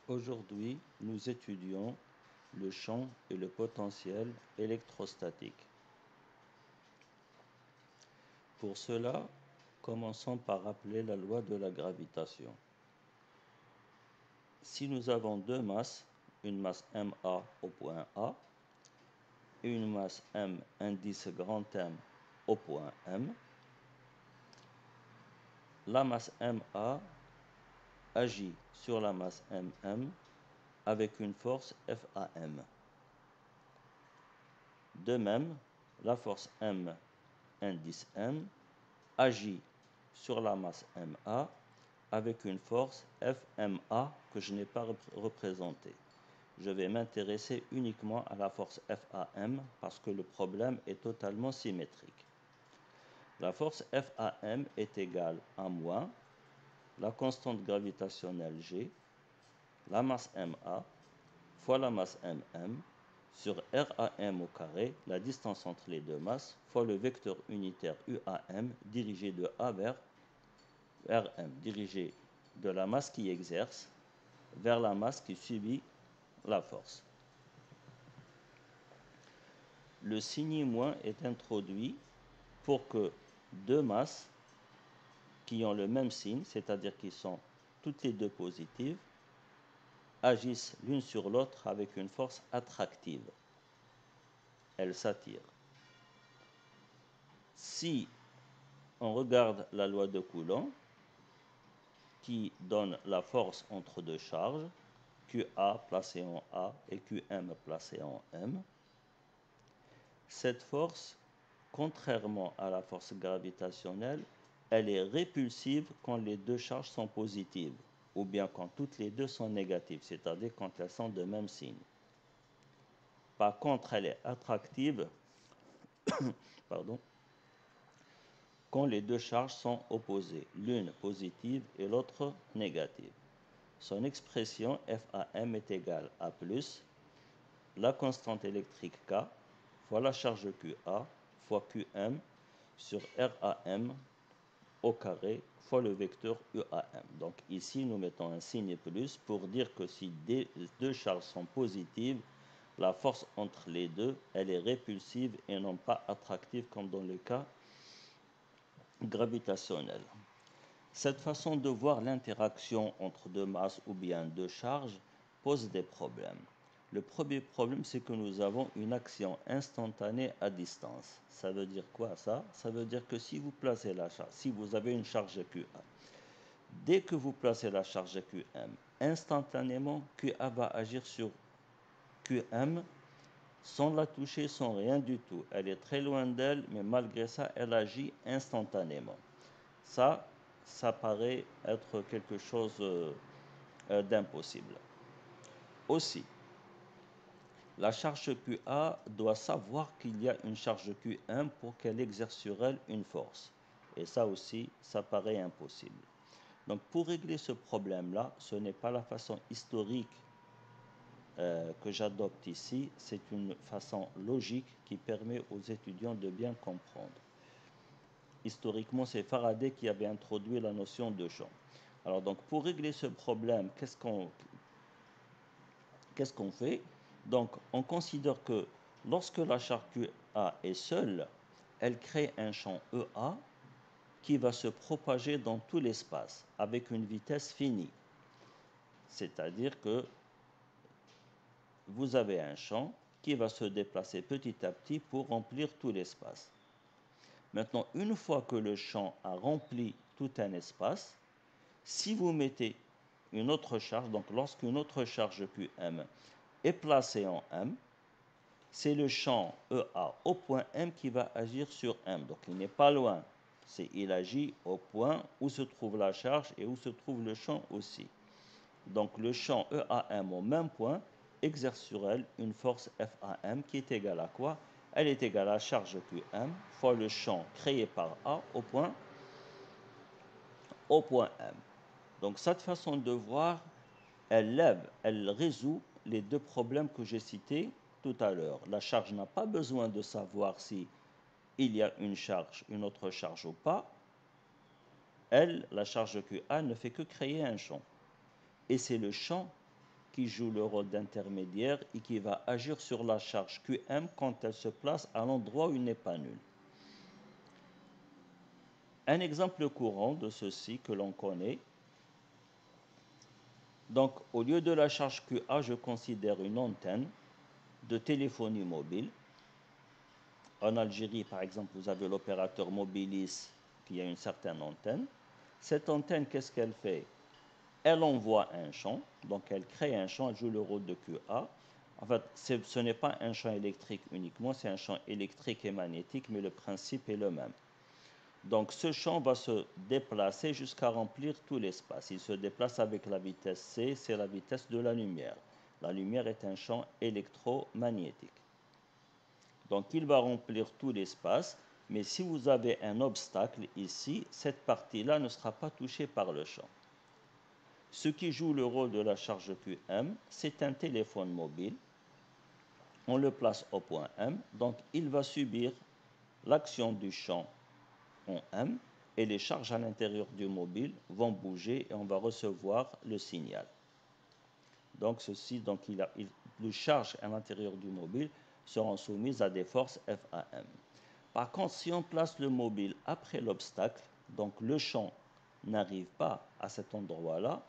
Aujourd'hui, nous étudions le champ et le potentiel électrostatique. Pour cela, commençons par rappeler la loi de la gravitation. Si nous avons deux masses, une masse MA au point A et une masse M indice grand M au point M, la masse MA agit sur la masse MM avec une force FAM. De même, la force M indice M agit sur la masse MA avec une force FMA que je n'ai pas représentée. Je vais m'intéresser uniquement à la force FAM parce que le problème est totalement symétrique. La force FAM est égale à moins la constante gravitationnelle G, la masse MA, fois la masse MM, sur RAM au carré, la distance entre les deux masses, fois le vecteur unitaire UAM dirigé de A vers RM, dirigé de la masse qui exerce vers la masse qui subit la force. Le signe moins est introduit pour que deux masses qui ont le même signe, c'est-à-dire qui sont toutes les deux positives, agissent l'une sur l'autre avec une force attractive. Elles s'attirent. Si on regarde la loi de Coulomb, qui donne la force entre deux charges, QA placé en A et QM placé en M, cette force, contrairement à la force gravitationnelle, elle est répulsive quand les deux charges sont positives, ou bien quand toutes les deux sont négatives, c'est-à-dire quand elles sont de même signe. Par contre, elle est attractive pardon, quand les deux charges sont opposées, l'une positive et l'autre négative. Son expression FAM est égale à plus la constante électrique K fois la charge QA fois QM sur RAM au carré fois le vecteur UAM. Donc ici, nous mettons un signe plus pour dire que si deux charges sont positives, la force entre les deux, elle est répulsive et non pas attractive comme dans le cas gravitationnel. Cette façon de voir l'interaction entre deux masses ou bien deux charges pose des problèmes. Le premier problème, c'est que nous avons une action instantanée à distance. Ça veut dire quoi ça? Ça veut dire que si vous placez la charge, si vous avez une charge QA, dès que vous placez la charge QM, instantanément QA va agir sur QM sans la toucher, sans rien du tout. Elle est très loin d'elle, mais malgré ça, elle agit instantanément. Ça paraît être quelque chose d'impossible. Aussi, la charge QA doit savoir qu'il y a une charge QM pour qu'elle exerce sur elle une force. Et ça aussi, ça paraît impossible. Donc pour régler ce problème-là, ce n'est pas la façon historique que j'adopte ici, c'est une façon logique qui permet aux étudiants de bien comprendre. Historiquement, c'est Faraday qui avait introduit la notion de champ. Alors donc pour régler ce problème, qu'est-ce qu'on fait? Donc on considère que lorsque la charge QA est seule, elle crée un champ EA qui va se propager dans tout l'espace avec une vitesse finie. C'est-à-dire que vous avez un champ qui va se déplacer petit à petit pour remplir tout l'espace. Maintenant, une fois que le champ a rempli tout un espace, si vous mettez une autre charge, donc lorsqu'une autre charge QM est placée en M, c'est le champ EA au point M qui va agir sur M. Donc il n'est pas loin. Il agit au point où se trouve la charge et où se trouve le champ aussi. Donc le champ EAM au même point exerce sur elle une force FAM qui est égale à quoi? Elle est égale à la charge QM fois le champ créé par A au point M. Donc cette façon de voir, elle résout les deux problèmes que j'ai cités tout à l'heure. La charge n'a pas besoin de savoir si il y a une autre charge ou pas. Elle, la charge QA, ne fait que créer un champ. Et c'est le champ qui joue le rôle d'intermédiaire et qui va agir sur la charge Qm quand elle se place à l'endroit où il n'est pas nul. Un exemple courant de ceci que l'on connaît. Donc, au lieu de la charge QA, je considère une antenne de téléphonie mobile. En Algérie, par exemple, vous avez l'opérateur Mobilis qui a une certaine antenne. Cette antenne, qu'est-ce qu'elle fait? Elle envoie un champ, donc elle crée un champ, elle joue le rôle de QA. En fait, ce n'est pas un champ électrique uniquement, c'est un champ électrique et magnétique, mais le principe est le même. Donc ce champ va se déplacer jusqu'à remplir tout l'espace. Il se déplace avec la vitesse c, c'est la vitesse de la lumière. La lumière est un champ électromagnétique. Donc il va remplir tout l'espace, mais si vous avez un obstacle ici, cette partie-là ne sera pas touchée par le champ. Ce qui joue le rôle de la charge Qm, c'est un téléphone mobile. On le place au point M, donc il va subir l'action du champ en M, et les charges à l'intérieur du mobile vont bouger et on va recevoir le signal. Donc les charges à l'intérieur du mobile seront soumises à des forces FAM. Par contre, si on place le mobile après l'obstacle, donc le champ n'arrive pas à cet endroit-là,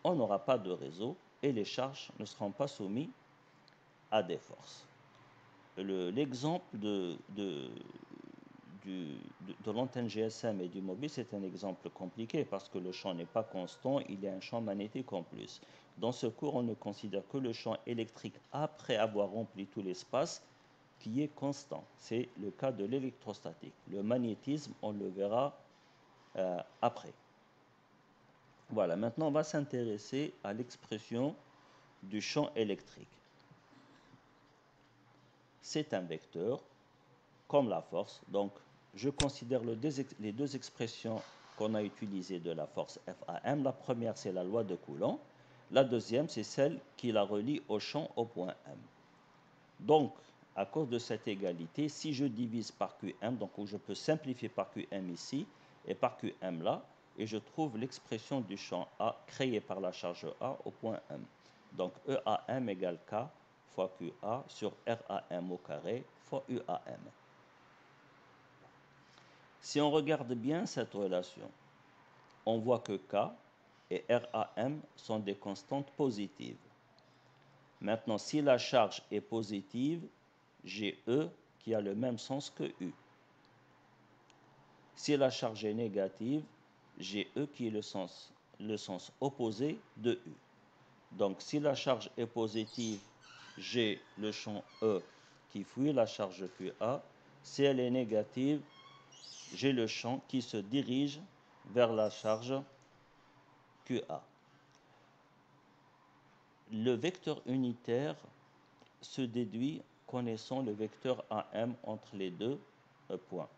on n'aura pas de réseau et les charges ne seront pas soumises à des forces. L'exemple de l'antenne GSM et du mobile, c'est un exemple compliqué parce que le champ n'est pas constant, il y a un champ magnétique en plus. Dans ce cours, on ne considère que le champ électrique après avoir rempli tout l'espace qui est constant. C'est le cas de l'électrostatique. Le magnétisme, on le verra après. Voilà, maintenant on va s'intéresser à l'expression du champ électrique. C'est un vecteur, comme la force, donc je considère les deux expressions qu'on a utilisées de la force FAM. La première, c'est la loi de Coulomb. La deuxième, c'est celle qui la relie au champ au point M. Donc, à cause de cette égalité, si je divise par QM, donc je peux simplifier par QM ici et par QM là, et je trouve l'expression du champ A créée par la charge A au point M. Donc, EAM égale K fois QA sur RAM au carré fois UAM. Si on regarde bien cette relation, on voit que K et RAM sont des constantes positives. Maintenant, si la charge est positive, j'ai E qui a le même sens que U. Si la charge est négative, j'ai E qui est le sens opposé de U. Donc, si la charge est positive, j'ai le champ E qui fuit la charge QA. Si elle est négative, j'ai le champ qui se dirige vers la charge QA. Le vecteur unitaire se déduit connaissant le vecteur AM entre les deux points.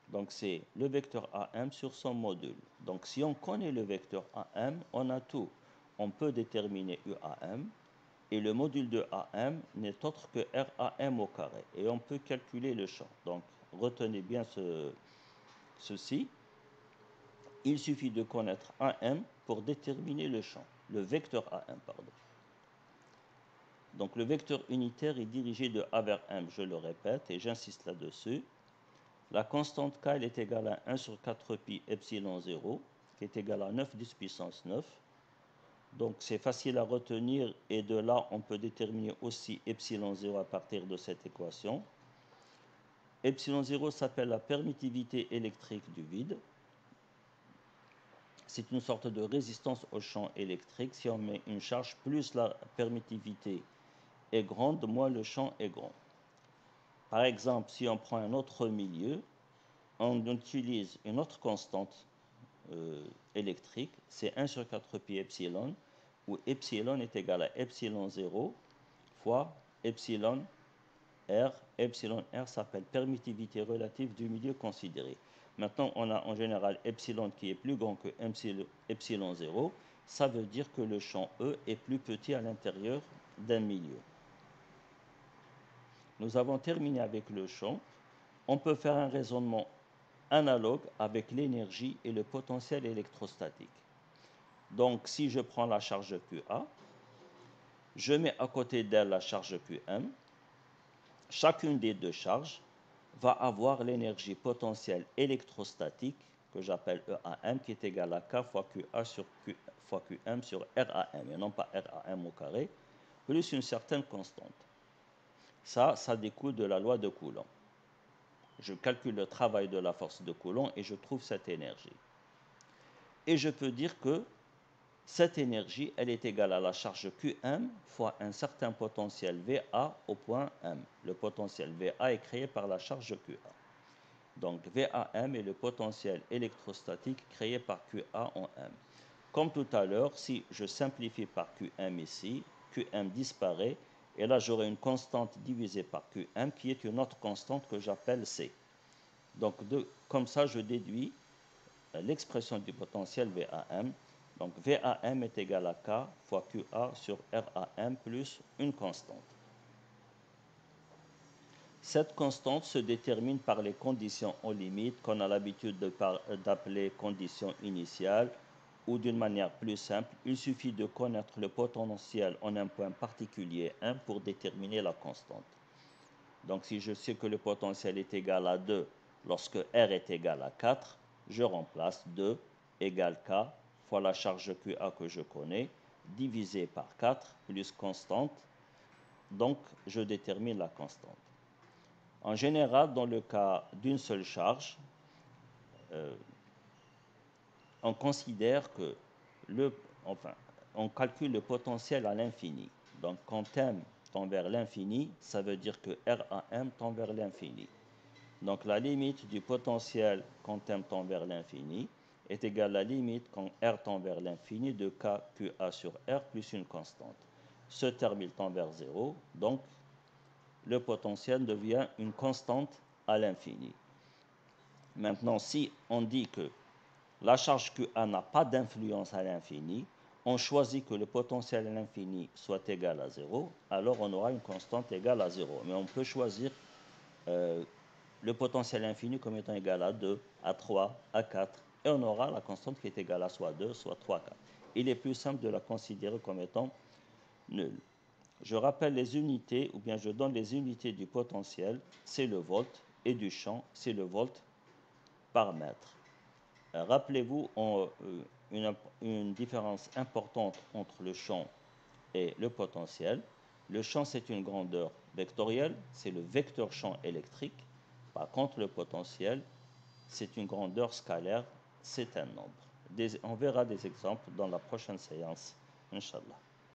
Donc c'est le vecteur AM sur son module. Donc si on connaît le vecteur AM, on a tout. On peut déterminer UAM et le module de AM n'est autre que RAM au carré. Et on peut calculer le champ. Donc retenez bien ceci. Il suffit de connaître AM pour déterminer le champ, le vecteur AM, pardon. Donc le vecteur unitaire est dirigé de A vers M, je le répète et j'insiste là-dessus. La constante K elle est égale à 1 sur 4 pi epsilon 0, qui est égal à 9 10 puissance 9. Donc c'est facile à retenir et de là on peut déterminer aussi epsilon 0 à partir de cette équation. Epsilon 0 s'appelle la permittivité électrique du vide. C'est une sorte de résistance au champ électrique. Si on met une charge, plus la permittivité est grande, moins le champ est grand. Par exemple, si on prend un autre milieu, on utilise une autre constante électrique, c'est 1 sur 4 pi epsilon, où epsilon est égal à epsilon 0 fois epsilon R. Epsilon R s'appelle permittivité relative du milieu considéré. Maintenant, on a en général epsilon qui est plus grand que epsilon 0. Ça veut dire que le champ E est plus petit à l'intérieur d'un milieu. Nous avons terminé avec le champ. On peut faire un raisonnement analogue avec l'énergie et le potentiel électrostatique. Donc, si je prends la charge QA, Je mets à côté d'elle la charge Qm. Chacune des deux charges va avoir l'énergie potentielle électrostatique que j'appelle EAM qui est égale à K fois QA sur Q fois QM sur RAM et non pas RAM au carré plus une certaine constante. Ça découle de la loi de Coulomb. Je calcule le travail de la force de Coulomb et je trouve cette énergie. Et je peux dire que cette énergie, elle est égale à la charge Qm fois un certain potentiel VA au point M. Le potentiel VA est créé par la charge QA. Donc VAM est le potentiel électrostatique créé par QA en M. Comme tout à l'heure, si je simplifie par QM ici, QM disparaît, et là j'aurai une constante divisée par QM qui est une autre constante que j'appelle C. Donc comme ça, je déduis l'expression du potentiel VAM. Donc VAM est égal à K fois QA sur RAM plus une constante. Cette constante se détermine par les conditions en limite qu'on a l'habitude d'appeler conditions initiales ou d'une manière plus simple, il suffit de connaître le potentiel en un point particulier 1 pour déterminer la constante. Donc si je sais que le potentiel est égal à 2 lorsque R est égal à 4, je remplace 2 égale K fois la charge QA que je connais divisé par 4 plus constante. Donc je détermine la constante. En général, dans le cas d'une seule charge, on considère que on calcule le potentiel à l'infini. Donc, quand M tend vers l'infini, ça veut dire que RAM tend vers l'infini. Donc, la limite du potentiel quand M tend vers l'infini est égale à la limite quand R tend vers l'infini de KQA sur R plus une constante. Ce terme, il tend vers 0. Donc, le potentiel devient une constante à l'infini. Maintenant, si on dit que la charge QA n'a pas d'influence à l'infini, on choisit que le potentiel à l'infini soit égal à 0, alors on aura une constante égale à 0. Mais on peut choisir le potentiel infini comme étant égal à 2, à 3, à 4, et on aura la constante qui est égale à soit 2, soit 3, 4. Il est plus simple de la considérer comme étant nulle. Je rappelle les unités, ou bien je donne les unités du potentiel, c'est le volt, et du champ, c'est le volt par mètre. Rappelez-vous une différence importante entre le champ et le potentiel. Le champ, c'est une grandeur vectorielle, c'est le vecteur champ électrique. Par contre, le potentiel, c'est une grandeur scalaire, c'est un nombre. On verra des exemples dans la prochaine séance, Inch'Allah.